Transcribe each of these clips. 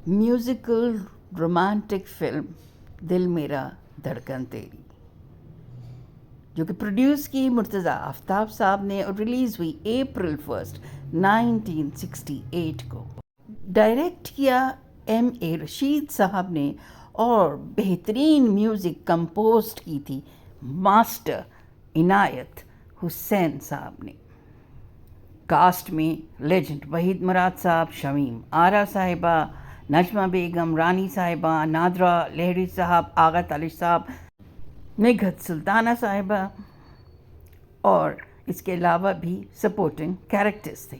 Musical romantic film دل میرا دھڑکن تیری، جو کہ پروڈیوس کی مرتضیٰ آفتاب صاحب نے اور ریلیز ہوئی April 1 1968 کو۔ ڈائریکٹ کیا M.A. رشید صاحب نے اور بہترین میوزک کمپوزڈ کی تھی ماسٹر عنایت حسین صاحب نے۔ کاسٹ میں لیجنڈ وحید مراد صاحب، شمیم آرا صاحبہ، نجمہ بیگم، رانی صاحبہ، نادرہ لہری صاحب، آغا طالش صاحب، نگہت سلطانہ صاحبہ، اور اس کے علاوہ بھی سپورٹنگ کیریکٹرز تھے۔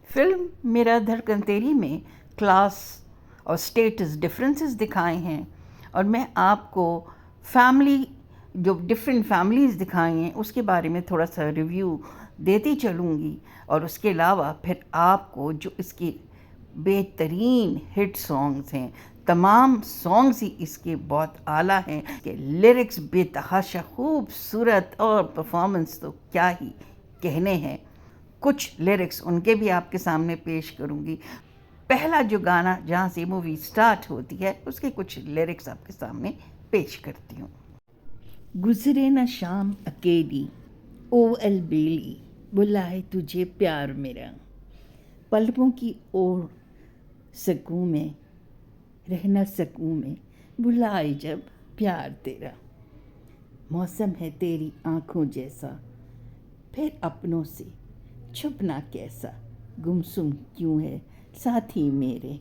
فلم میرا دھڑکن تیری میں کلاس اور سٹیٹس ڈفرینسز دکھائے ہیں، اور میں آپ کو فیملی جو ڈفرینٹ فیملیز دکھائی ہیں اس کے بارے میں تھوڑا سا ریویو دیتی چلوں گی، اور اس کے علاوہ پھر آپ کو جو اس کی بہترین ہٹ سانگز ہیں، تمام سانگز ہی اس کے بہت اعلیٰ ہیں، کہ لیرکس بے تحاشا خوبصورت اور پرفارمنس تو کیا ہی کہنے ہیں۔ کچھ لیرکس ان کے بھی آپ کے سامنے پیش کروں گی۔ پہلا جو گانا جہاں سے مووی سٹارٹ ہوتی ہے اس کے کچھ لیرکس آپ کے سامنے پیش کرتی ہوں۔ گزرے نہ شام اکیلی، او البیلی، بلائے تجھے پیار میرا، پلکوں کی اوڑ سکوں میں، رہنا سکوں میں، بلائے جب پیار تیرا، موسم ہے تیری آنکھوں جیسا، پھر اپنوں سے چھپنا کیسا، گمسم کیوں ہے ساتھی میرے،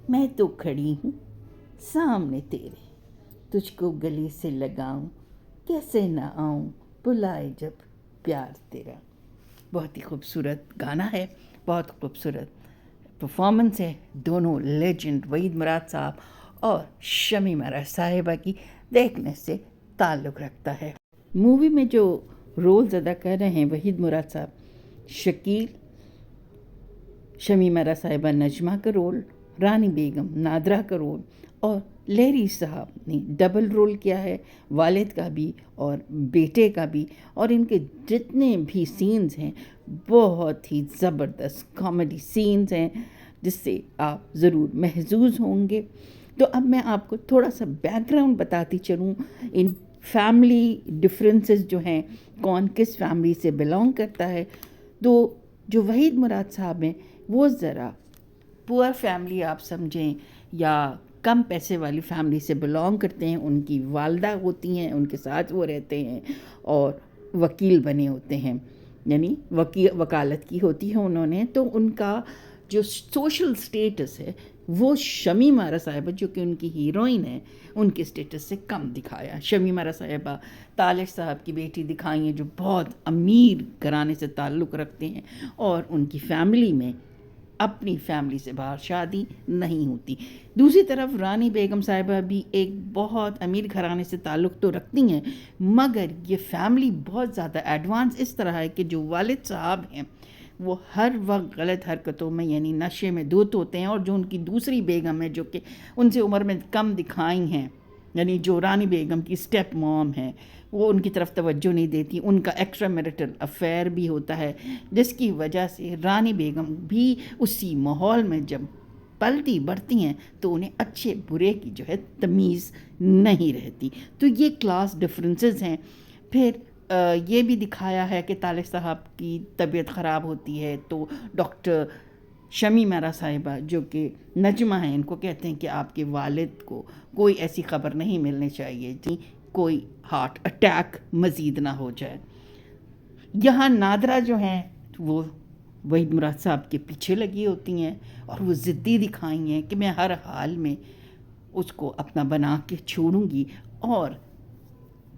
میں تو کھڑی ہوں سامنے تیرے، تجھ کو گلے سے لگاؤں کیسے نہ آؤں، بلائے جب پیار تیرا۔ بہت ہی خوبصورت گانا ہے، بہت خوبصورت پرفارمنس ہے، دونوں لیجنڈ وحید مراد صاحب اور شمیم آرا صاحبہ کی دیکھنے سے تعلق رکھتا ہے۔ مووی میں جو رولز ادا کر رہے ہیں وحید مراد صاحب، شکیل، شمیم آرا صاحبہ نجمہ کا رول، رانی بیگم نادرہ کا رول، اور لہری صاحب نے ڈبل رول کیا ہے، والد کا بھی اور بیٹے کا بھی، اور ان کے جتنے بھی سینز ہیں بہت ہی زبردست کامیڈی سینز ہیں جس سے آپ ضرور محظوظ ہوں گے۔ تو اب میں آپ کو تھوڑا سا بیک گراؤنڈ بتاتی چلوں، ان فیملی ڈفرینسز جو ہیں، کون کس فیملی سے بلانگ کرتا ہے۔ تو جو وحید مراد صاحب ہیں وہ ذرا پور فیملی آپ سمجھیں یا کم پیسے والی فیملی سے بلانگ کرتے ہیں، ان کی والدہ ہوتی ہیں، ان کے ساتھ وہ رہتے ہیں اور وکیل بنے ہوتے ہیں، یعنی وکالت کی ہوتی ہے انہوں نے، تو ان کا جو سوشل سٹیٹس ہے وہ شمیم آرا صاحبہ جو کہ ان کی ہیروئن ہے ان کے سٹیٹس سے کم دکھایا۔ شمیم آرا صاحبہ طالش صاحب کی بیٹی دکھائی ہیں جو بہت امیر گھرانے سے تعلق رکھتے ہیں، اور ان کی فیملی میں اپنی فیملی سے باہر شادی نہیں ہوتی۔ دوسری طرف رانی بیگم صاحبہ بھی ایک بہت امیر گھرانے سے تعلق تو رکھتی ہیں، مگر یہ فیملی بہت زیادہ ایڈوانس اس طرح ہے کہ جو والد صاحب ہیں وہ ہر وقت غلط حرکتوں میں یعنی نشے میں دھت ہوتے ہیں، اور جو ان کی دوسری بیگم ہے جو کہ ان سے عمر میں کم دکھائی ہیں، یعنی جو رانی بیگم کی سٹیپ موم ہے، وہ ان کی طرف توجہ نہیں دیتی، ان کا ایکسٹرا میرٹل افیئر بھی ہوتا ہے، جس کی وجہ سے رانی بیگم بھی اسی ماحول میں جب پلتی بڑھتی ہیں تو انہیں اچھے برے کی جو ہے تمیز نہیں رہتی۔ تو یہ کلاس ڈفرینسز ہیں۔ پھر یہ بھی دکھایا ہے کہ طالب صاحب کی طبیعت خراب ہوتی ہے تو ڈاکٹر شمیم آرا صاحبہ جو کہ نجمہ ہیں ان کو کہتے ہیں کہ آپ کے والد کو کوئی ایسی خبر نہیں ملنی چاہیے جی کوئی ہارٹ اٹیک مزید نہ ہو جائے۔ یہاں نادرہ جو ہیں وہ وحید مراد صاحب کے پیچھے لگی ہوتی ہیں اور وہ ضدی دکھائی ہیں کہ میں ہر حال میں اس کو اپنا بنا کے چھوڑوں گی، اور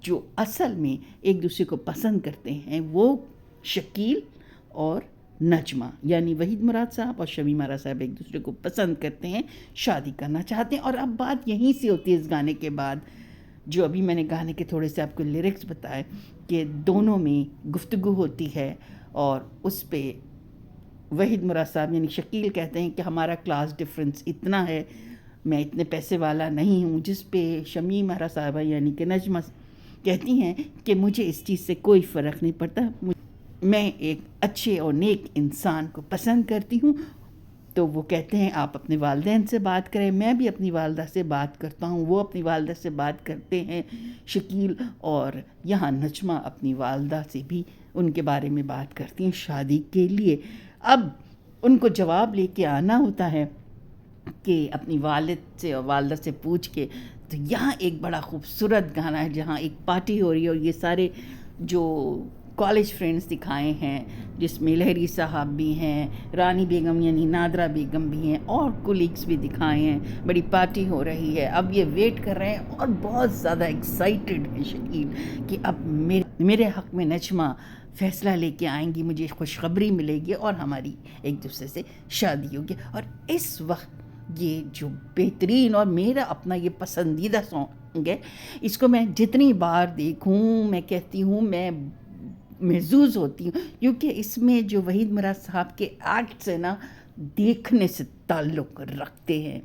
جو اصل میں ایک دوسرے کو پسند کرتے ہیں وہ شکیل اور نجمہ، یعنی وحید مراد صاحب اور شمیم آرا صاحب ایک دوسرے کو پسند کرتے ہیں، شادی کرنا چاہتے ہیں۔ اور اب بات یہیں سے ہوتی ہے اس گانے کے بعد، جو ابھی میں نے گانے کے تھوڑے سے آپ کو لیرکس بتائے کہ دونوں میں گفتگو ہوتی ہے، اور اس پہ وحید مراد صاحب یعنی شکیل کہتے ہیں کہ ہمارا کلاس ڈفرینس اتنا ہے، میں اتنے پیسے والا نہیں ہوں، جس پہ شمیم آرا صاحبہ یعنی کہ نجمہ کہتی ہیں کہ مجھے اس چیز سے کوئی فرق نہیں پڑتا، میں ایک اچھے اور نیک انسان کو پسند کرتی ہوں، تو وہ کہتے ہیں آپ اپنے والدین سے بات کریں، میں بھی اپنی والدہ سے بات کرتا ہوں، وہ اپنی والدہ سے بات کرتے ہیں شکیل، اور یہاں نجمہ اپنی والدہ سے بھی ان کے بارے میں بات کرتی ہیں شادی کے لیے۔ اب ان کو جواب لے کے آنا ہوتا ہے کہ اپنی والد سے اور والدہ سے پوچھ کے، تو یہاں ایک بڑا خوبصورت گانا ہے جہاں ایک پارٹی ہو رہی ہے، اور یہ سارے جو کالج فرینڈز دکھائے ہیں جس میں لہری صاحب بھی ہیں، رانی بیگم یعنی نادرہ بیگم بھی ہیں، اور کولیگس بھی دکھائے ہیں، بڑی پارٹی ہو رہی ہے۔ اب یہ ویٹ کر رہے ہیں اور بہت زیادہ ایکسائٹڈ ہیں شکیل کہ اب میرے حق میں نجمہ فیصلہ لے کے آئیں گی، مجھے خوشخبری ملے گی اور ہماری ایک دوسرے سے شادی ہوگی۔ اور اس وقت یہ جو بہترین اور میرا اپنا یہ پسندیدہ سانگ ہے، اس کو میں جتنی بار دیکھوں میں کہتی ہوں میں محظوظ ہوتی ہوں، کیونکہ اس میں جو وحید مراد صاحب کے ایکٹس ہیں نا، دیکھنے سے تعلق رکھتے ہیں۔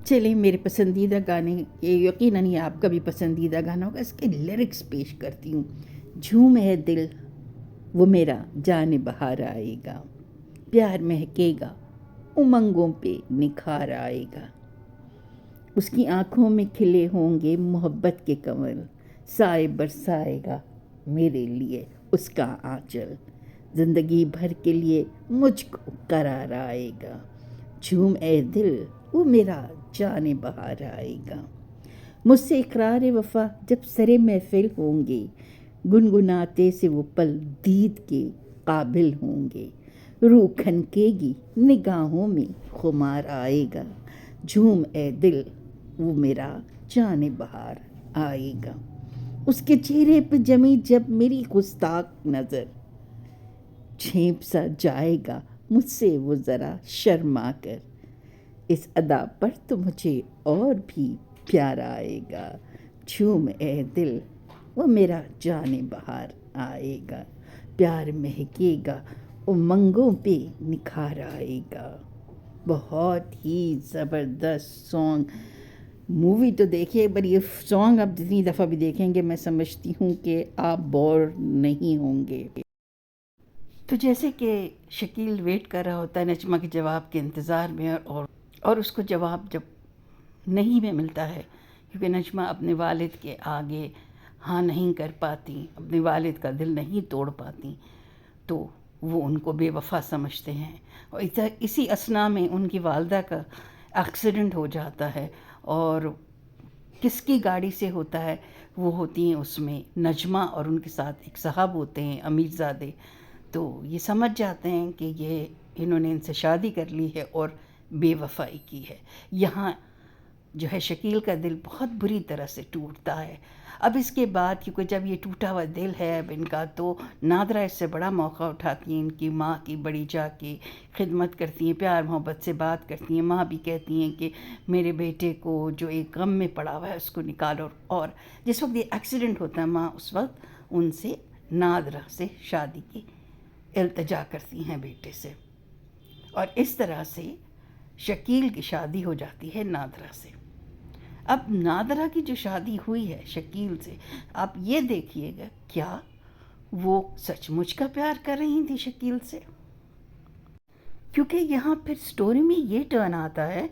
چلیں میرے پسندیدہ گانے، یہ یقیناً یہ آپ کا بھی پسندیدہ گانا ہوگا، اس کے لیرکس پیش کرتی ہوں۔ جھوم ہے دل وہ میرا جان بہار آئے گا، پیار مہکے گا امنگوں پہ نکھار آئے گا، اس کی آنکھوں میں کھلے ہوں گے محبت کے کنول، سائے برسائے گا میرے لیے اس کا آنچل، زندگی بھر کے لیے مجھ کو قرار آئے گا، جھوم اے دل وہ میرا جان بہار آئے گا، مجھ سے اقرار وفا جب سرے محفل ہوں گے، گنگناتے سے وہ پل دید کے قابل ہوں گے، روح کھنکے گی نگاہوں میں خمار آئے گا، جھوم اے دل وہ میرا جان بہار آئے گا، اس کے چہرے پہ جمی جب میری گستاخ نظر، چھینپ سا جائے گا مجھ سے وہ ذرا شرما کر، اس ادا پر تو مجھے اور بھی پیار آئے گا، جھوم اے دل وہ میرا جان بہار آئے گا، پیار مہکے گا امنگوں پہ نکھار آئے گا۔ بہت ہی زبردست سانگ، مووی تو دیکھیے پر یہ سانگ آپ جتنی دفعہ بھی دیکھیں گے میں سمجھتی ہوں کہ آپ بور نہیں ہوں گے۔ تو جیسے کہ شکیل ویٹ کر رہا ہوتا ہے نجمہ کے جواب کے انتظار میں، اور اس کو جواب جب نہیں میں ملتا ہے، کیونکہ نجمہ اپنے والد کے آگے ہاں نہیں کر پاتی، اپنے والد کا دل نہیں توڑ پاتی، تو وہ ان کو بے وفا سمجھتے ہیں، اور اسی اثناء میں ان کی والدہ کا ایکسیڈنٹ ہو جاتا ہے، اور کس کی گاڑی سے ہوتا ہے، وہ ہوتی ہیں اس میں نجمہ، اور ان کے ساتھ ایک صاحب ہوتے ہیں امیر زادے، تو یہ سمجھ جاتے ہیں کہ انہوں نے ان سے شادی کر لی ہے اور بے وفائی کی ہے۔ یہاں جو ہے شکیل کا دل بہت بری طرح سے ٹوٹتا ہے۔ اب اس کے بعد کیونکہ جب یہ ٹوٹا ہوا دل ہے اب ان کا، تو نادرہ اس سے بڑا موقع اٹھاتی ہیں، ان کی ماں کی بڑی جا کے خدمت کرتی ہیں، پیار محبت سے بات کرتی ہیں، ماں بھی کہتی ہیں کہ میرے بیٹے کو جو ایک غم میں پڑا ہوا ہے اس کو نکالو، اور جس وقت یہ ایکسیڈنٹ ہوتا ہے ماں اس وقت ان سے نادرہ سے شادی کی التجا کرتی ہیں بیٹے سے، اور اس طرح سے شکیل کی شادی ہو جاتی ہے نادرہ سے۔ اب نادرہ کی جو شادی ہوئی ہے شکیل سے، آپ یہ دیکھیے گا کیا وہ سچ مچ کا پیار کر رہی تھی شکیل سے؟ کیونکہ یہاں پھر سٹوری میں یہ ٹرن آتا ہے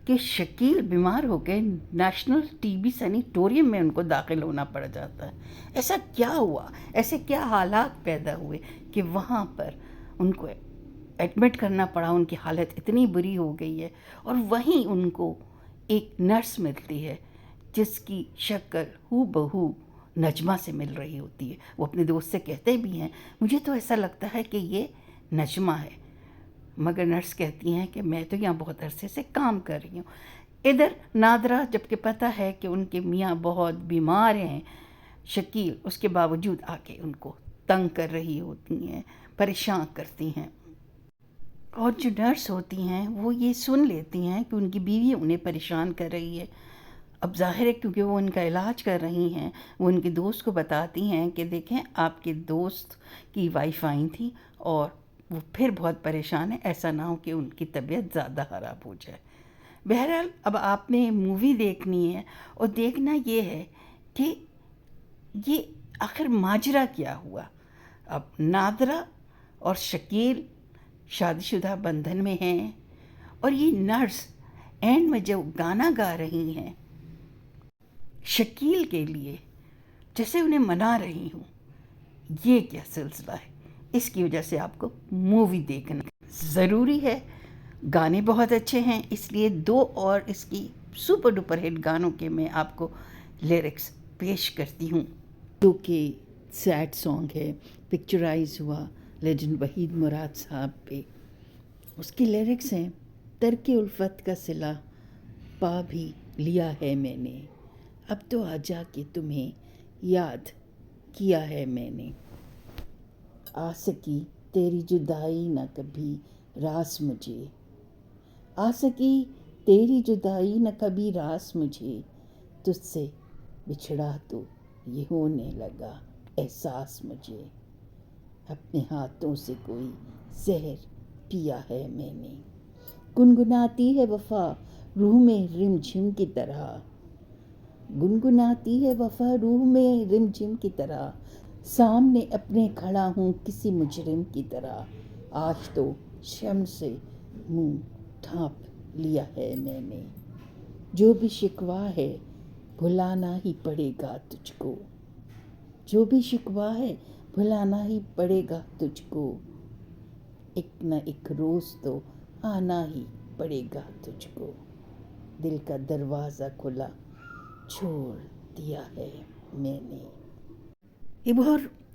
کہ شکیل بیمار ہو کے نیشنل ٹی بی سینیٹوریم میں ان کو داخل ہونا پڑ جاتا ہے۔ ایسا کیا ہوا، ایسے کیا حالات پیدا ہوئے کہ وہاں پر ان کو ایڈمٹ کرنا پڑا، ان کی حالت اتنی بری ہو گئی ہے، اور وہیں ان کو ایک نرس ملتی ہے جس کی شکل ہو بہو نجمہ سے مل رہی ہوتی ہے۔ وہ اپنے دوست سے کہتے بھی ہیں مجھے تو ایسا لگتا ہے کہ یہ نجمہ ہے، مگر نرس کہتی ہیں کہ میں تو یہاں بہت عرصے سے کام کر رہی ہوں۔ ادھر نادرہ جبکہ پتہ ہے کہ ان کے میاں بہت بیمار ہیں، شکیل اس کے باوجود آ کے ان کو تنگ کر رہی ہوتی ہیں، پریشان کرتی ہیں، اور جو نرس ہوتی ہیں وہ یہ سن لیتی ہیں کہ ان کی بیوی انہیں پریشان کر رہی ہے۔ اب ظاہر ہے کیونکہ وہ ان کا علاج کر رہی ہیں، وہ ان کے دوست کو بتاتی ہیں کہ دیکھیں آپ کے دوست کی وائف آئی تھی اور وہ پھر بہت پریشان ہے، ایسا نہ ہو کہ ان کی طبیعت زیادہ خراب ہو جائے۔ بہرحال اب آپ نے مووی دیکھنی ہے، اور دیکھنا یہ ہے کہ یہ آخر ماجرا کیا ہوا۔ اب نادرہ اور شکیل شادی شدہ بندھن میں ہیں، اور یہ نرس اینڈ میں جب گانا گا رہی ہیں شکیل کے لیے، جیسے انہیں منا رہی ہوں، یہ کیا سلسلہ ہے؟ اس کی وجہ سے آپ کو مووی دیکھنا ضروری ہے۔ گانے بہت اچھے ہیں، اس لیے 2 اور اس کی سپر ڈپر ہٹ گانوں کے میں آپ کو لیرکس پیش کرتی ہوں، جو کہ سیڈ سانگ ہے، پکچرائز ہوا لیجنڈ وحید مراد صاحب پہ۔ اس کی لیرکس ہیں: ترک الفت کا صلہ پا بھی لیا ہے میں نے، اب تو آ جا کے تمہیں یاد کیا ہے میں نے، آ سکی تیری جدائی نہ کبھی راس مجھے، آ سکی تیری جدائی نہ کبھی راس مجھے، تجھ سے بچھڑا تو یہ ہونے لگا احساس مجھے، اپنے ہاتھوں سے کوئی زہر پیا ہے میں نے، گنگناتی ہے وفا روح میں رم جھم کی طرح، گنگناتی ہے وفا روح میں رم جھم کی طرح، سامنے اپنے کھڑا ہوں کسی مجرم کی طرح، آج تو شرم سے منہ ڈھانپ لیا ہے میں نے، جو بھی شکوہ ہے بھلانا ہی پڑے گا تجھ کو، جو بھی شکوہ ہے بھلانا ہی پڑے گا تجھ کو، ایک نہ ایک روز تو آنا ہی پڑے گا تجھ کو، دل کا دروازہ کھلا چھوڑ دیا ہے میں نے۔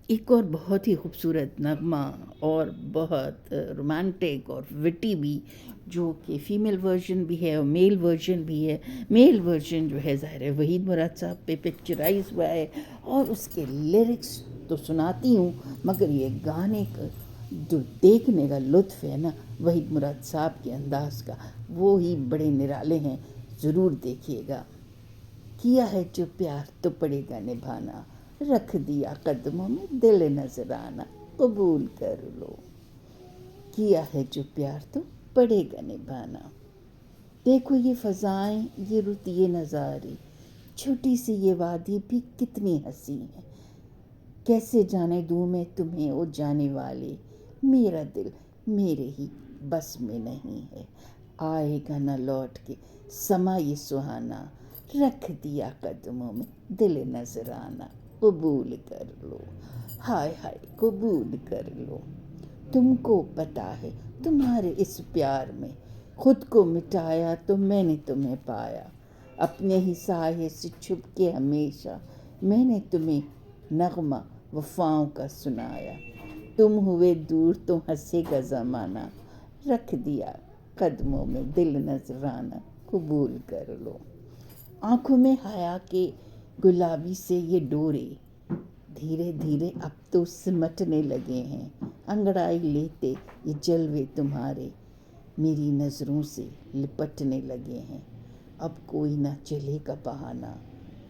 ایک اور بہت ہی خوبصورت نغمہ اور بہت رومانٹک اور وٹی بھی، جو کہ فیمیل ورژن بھی ہے اور میل ورژن بھی ہے۔ میل ورژن جو ہے ظاہر ہے وحید مراد صاحب پہ پکچرائز ہوا ہے، اور اس کے لیرکس تو سناتی ہوں، مگر یہ گانے کا جو دیکھنے کا لطف ہے نا وحید مراد صاحب کے انداز کا، وہ ہی بڑے نرالے ہیں، ضرور دیکھیے گا۔ کیا ہے جو پیار تو پڑے گا نبھانا، رکھ دیا قدموں میں دل نذرانہ، قبول کر لو، کیا ہے جو پیار تو پڑے گا نبھانا، دیکھو یہ فضائیں، یہ رت، یہ نظارے، چھوٹی سی یہ وادی بھی کتنی حسین ہے، کیسے جانے دوں میں تمہیں او جانے والے، میرا دل میرے ہی بس میں نہیں ہے، آئے گا نہ لوٹ کے سما یہ سہانا، رکھ دیا قدموں میں دل نذرانہ، قبول کر لو، ہائے ہائے قبول کر لو، تم کو پتہ ہے تمہارے اس پیار میں خود کو مٹایا تو میں نے تمہیں پایا، اپنے ہی سائے سے چھپ کے ہمیشہ میں نے تمہیں نغمہ وفاؤں کا سنایا، تم ہوئے دور تو ہنسے گا زمانہ، رکھ دیا قدموں میں دل نذرانہ، قبول کر لو، آنکھوں میں حیا کے گلابی سے یہ ڈورے، دھیرے دھیرے اب تو سمٹنے لگے ہیں، انگڑائی لیتے یہ جلوے تمہارے، میری نظروں سے لپٹنے لگے ہیں، اب کوئی نہ چلے کا بہانہ،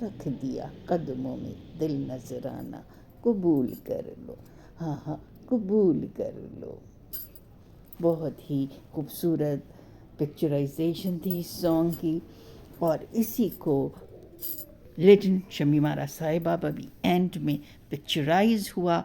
رکھ دیا قدموں میں دل نذرانہ، قبول کر لو، ہاں ہاں قبول کر لو۔ بہت ہی خوبصورت پکچرائزیشن تھی اس سانگ کی، اور اسی کو لیجنڈ شمیم آرا صاحبہ بھی اینڈ میں پکچرائز ہوا۔